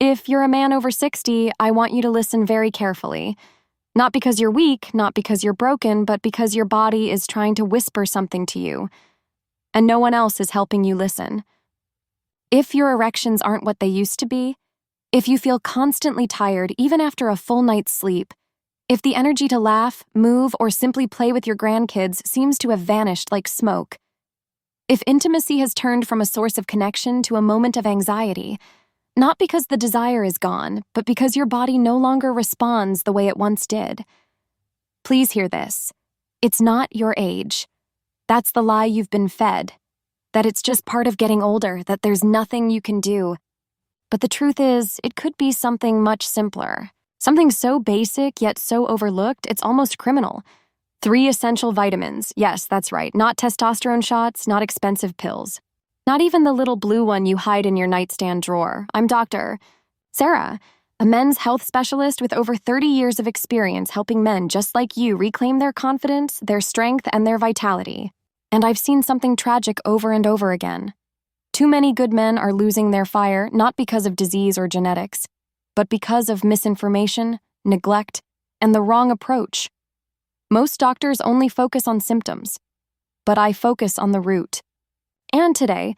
If you're a man over 60, I want you to listen very carefully. Not because you're weak, not because you're broken, but because your body is trying to whisper something to you, and no one else is helping you listen. If your erections aren't what they used to be, if you feel constantly tired even after a full night's sleep, if the energy to laugh, move, or simply play with your grandkids seems to have vanished like smoke, if intimacy has turned from a source of connection to a moment of anxiety, not because the desire is gone, but because your body no longer responds the way it once did. Please hear this. It's not your age. That's the lie you've been fed. That it's just part of getting older, that there's nothing you can do. But the truth is, it could be something much simpler. Something so basic yet so overlooked, it's almost criminal. 3 essential vitamins. Yes, that's right. Not testosterone shots, not expensive pills. Not even the little blue one you hide in your nightstand drawer. I'm Dr. Sara, a men's health specialist with over 30 years of experience helping men just like you reclaim their confidence, their strength, and their vitality. And I've seen something tragic over and over again. Too many good men are losing their fire, not because of disease or genetics, but because of misinformation, neglect, and the wrong approach. Most doctors only focus on symptoms, but I focus on the root. And today,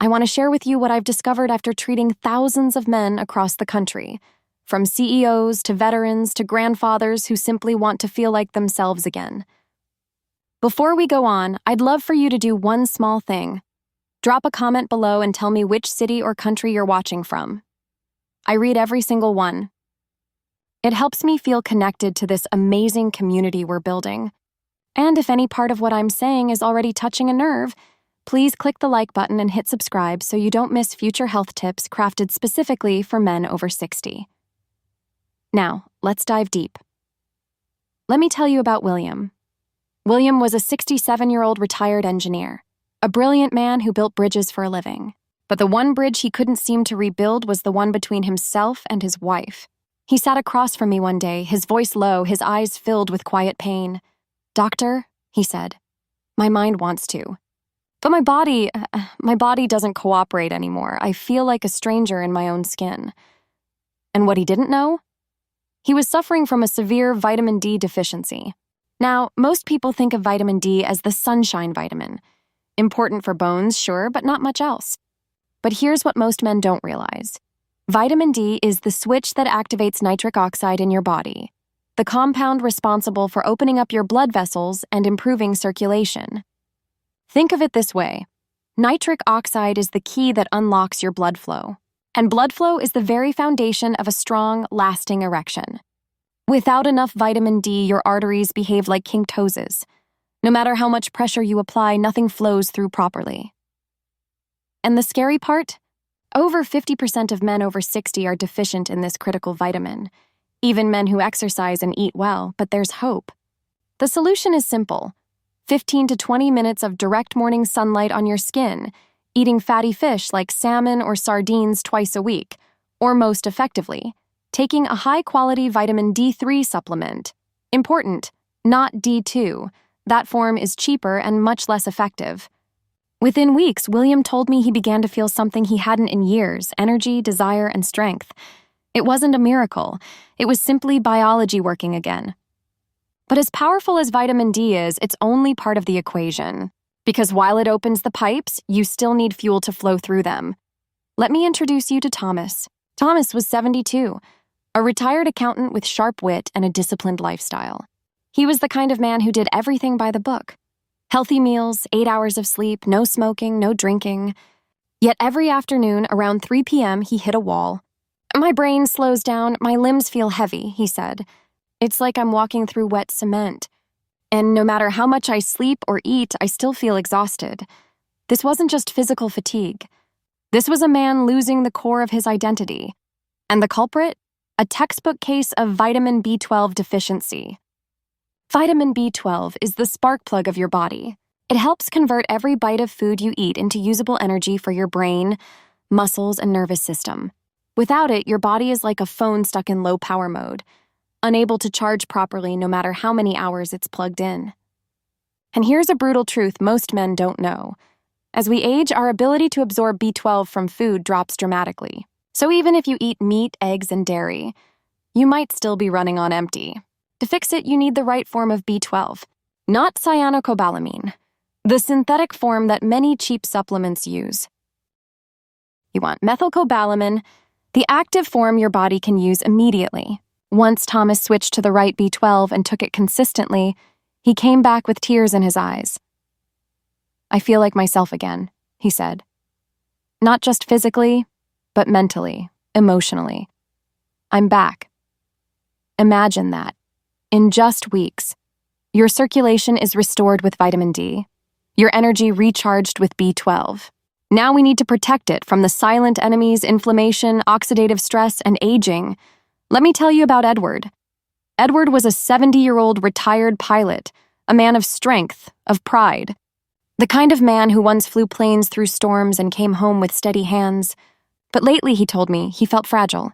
I want to share with you what I've discovered after treating thousands of men across the country, from CEOs to veterans to grandfathers who simply want to feel like themselves again. Before we go on, I'd love for you to do one small thing. Drop a comment below and tell me which city or country you're watching from. I read every single one. It helps me feel connected to this amazing community we're building. And if any part of what I'm saying is already touching a nerve, please click the like button and hit subscribe so you don't miss future health tips crafted specifically for men over 60. Now, let's dive deep. Let me tell you about William. William was a 67-year-old retired engineer, a brilliant man who built bridges for a living. But the one bridge he couldn't seem to rebuild was the one between himself and his wife. He sat across from me one day, his voice low, his eyes filled with quiet pain. "Doctor," he said, "my mind wants to. But my body doesn't cooperate anymore. I feel like a stranger in my own skin." And what he didn't know? He was suffering from a severe vitamin D deficiency. Now, most people think of vitamin D as the sunshine vitamin. Important for bones, sure, but not much else. But here's what most men don't realize. Vitamin D is the switch that activates nitric oxide in your body, the compound responsible for opening up your blood vessels and improving circulation. Think of it this way. Nitric oxide is the key that unlocks your blood flow. And blood flow is the very foundation of a strong, lasting erection. Without enough vitamin D, your arteries behave like kinked hoses. No matter how much pressure you apply, nothing flows through properly. And the scary part? Over 50% of men over 60 are deficient in this critical vitamin. Even men who exercise and eat well, but there's hope. The solution is simple. 15 to 20 minutes of direct morning sunlight on your skin, eating fatty fish like salmon or sardines twice a week, or most effectively, taking a high-quality vitamin D3 supplement. Important, not D2. That form is cheaper and much less effective. Within weeks, William told me he began to feel something he hadn't in years: energy, desire, and strength. It wasn't a miracle. It was simply biology working again. But as powerful as vitamin D is, it's only part of the equation. Because while it opens the pipes, you still need fuel to flow through them. Let me introduce you to Thomas. Thomas was 72, a retired accountant with sharp wit and a disciplined lifestyle. He was the kind of man who did everything by the book. Healthy meals, 8 hours of sleep, no smoking, no drinking. Yet every afternoon, around 3 p.m., he hit a wall. "My brain slows down, my limbs feel heavy," he said. "It's like I'm walking through wet cement. And no matter how much I sleep or eat, I still feel exhausted." This wasn't just physical fatigue. This was a man losing the core of his identity. And the culprit? A textbook case of vitamin B12 deficiency. Vitamin B12 is the spark plug of your body. It helps convert every bite of food you eat into usable energy for your brain, muscles, and nervous system. Without it, your body is like a phone stuck in low power mode, unable to charge properly no matter how many hours it's plugged in. And here's a brutal truth most men don't know. As we age, our ability to absorb B12 from food drops dramatically. So even if you eat meat, eggs, and dairy, you might still be running on empty. To fix it, you need the right form of B12, not cyanocobalamin, the synthetic form that many cheap supplements use. You want methylcobalamin, the active form your body can use immediately. Once Thomas switched to the right B12 and took it consistently, he came back with tears in his eyes. "I feel like myself again," he said. "Not just physically, but mentally, emotionally. I'm back." Imagine that. In just weeks, your circulation is restored with vitamin D, your energy recharged with B12. Now we need to protect it from the silent enemies, inflammation, oxidative stress, and aging. Let me tell you about Edward. Edward was a 70-year-old retired pilot, a man of strength, of pride. The kind of man who once flew planes through storms and came home with steady hands. But lately, he told me, he felt fragile.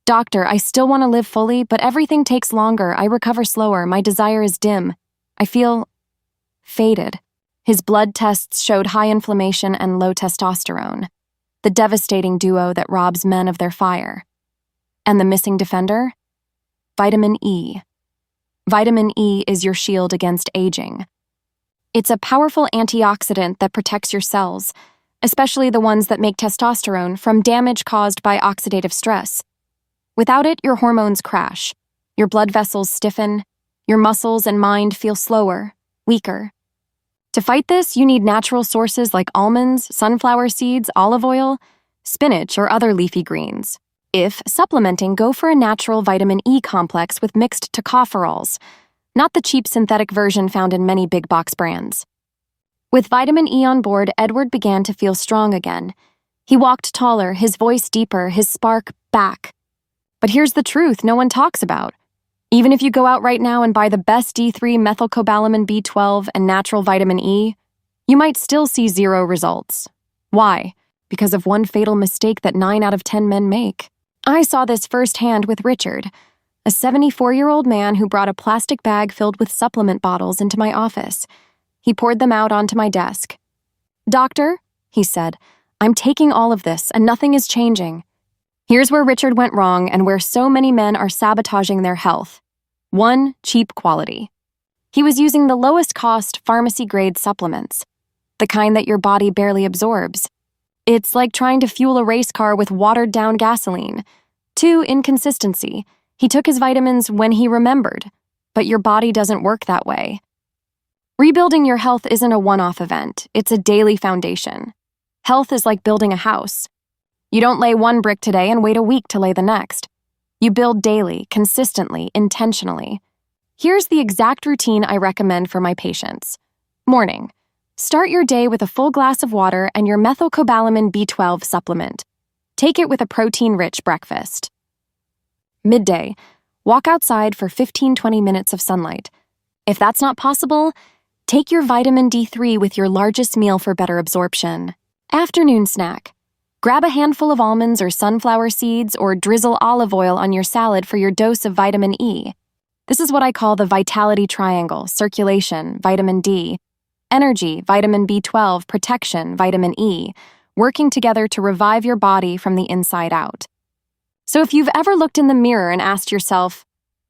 "Doctor, I still want to live fully, but everything takes longer. I recover slower. My desire is dim. I feel faded." His blood tests showed high inflammation and low testosterone, the devastating duo that robs men of their fire. And the missing defender? Vitamin E. Vitamin E is your shield against aging. It's a powerful antioxidant that protects your cells, especially the ones that make testosterone, from damage caused by oxidative stress. Without it, your hormones crash, your blood vessels stiffen, your muscles and mind feel slower, weaker. To fight this, you need natural sources like almonds, sunflower seeds, olive oil, spinach, or other leafy greens. If supplementing, go for a natural vitamin E complex with mixed tocopherols, not the cheap synthetic version found in many big box brands. With vitamin E on board, Edward began to feel strong again. He walked taller, his voice deeper, his spark back. But here's the truth no one talks about. Even if you go out right now and buy the best D3, methylcobalamin, B12, and natural vitamin E, you might still see zero results. Why? Because of one fatal mistake that 9 out of 10 men make. I saw this firsthand with Richard, a 74-year-old man who brought a plastic bag filled with supplement bottles into my office. He poured them out onto my desk. "Doctor," he said, "I'm taking all of this and nothing is changing." Here's where Richard went wrong and where so many men are sabotaging their health. 1, cheap quality. He was using the lowest-cost pharmacy-grade supplements, the kind that your body barely absorbs. It's like trying to fuel a race car with watered-down gasoline. 2, inconsistency. He took his vitamins when he remembered, but your body doesn't work that way. Rebuilding your health isn't a one-off event. It's a daily foundation. Health is like building a house. You don't lay one brick today and wait a week to lay the next. You build daily, consistently, intentionally. Here's the exact routine I recommend for my patients. Morning. Start your day with a full glass of water and your methylcobalamin B12 supplement. Take it with a protein-rich breakfast. Midday. Walk outside for 15-20 minutes of sunlight. If that's not possible, take your vitamin D3 with your largest meal for better absorption. Afternoon snack. Grab a handful of almonds or sunflower seeds or drizzle olive oil on your salad for your dose of vitamin E. This is what I call the vitality triangle: circulation, vitamin D, energy, vitamin B12, protection, vitamin E, working together to revive your body from the inside out. So if you've ever looked in the mirror and asked yourself,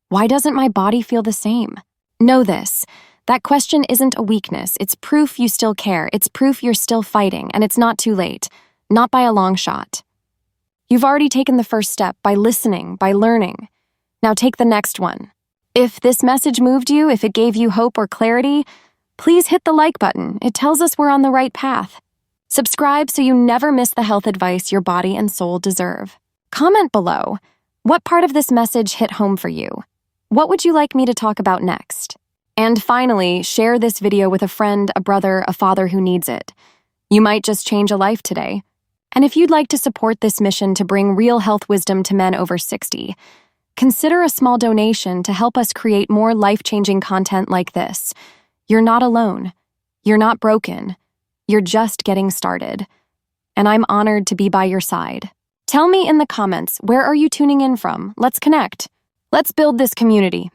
"Why doesn't my body feel the same?" Know this. That question isn't a weakness. It's proof you still care. It's proof you're still fighting, and it's not too late. Not by a long shot. You've already taken the first step by listening, by learning. Now take the next one. If this message moved you, if it gave you hope or clarity, please hit the like button. It tells us we're on the right path. Subscribe so you never miss the health advice your body and soul deserve. Comment below. What part of this message hit home for you? What would you like me to talk about next? And finally, share this video with a friend, a brother, a father who needs it. You might just change a life today. And if you'd like to support this mission to bring real health wisdom to men over 60, consider a small donation to help us create more life-changing content like this. You're not alone. You're not broken. You're just getting started. And I'm honored to be by your side. Tell me in the comments, where are you tuning in from? Let's connect. Let's build this community.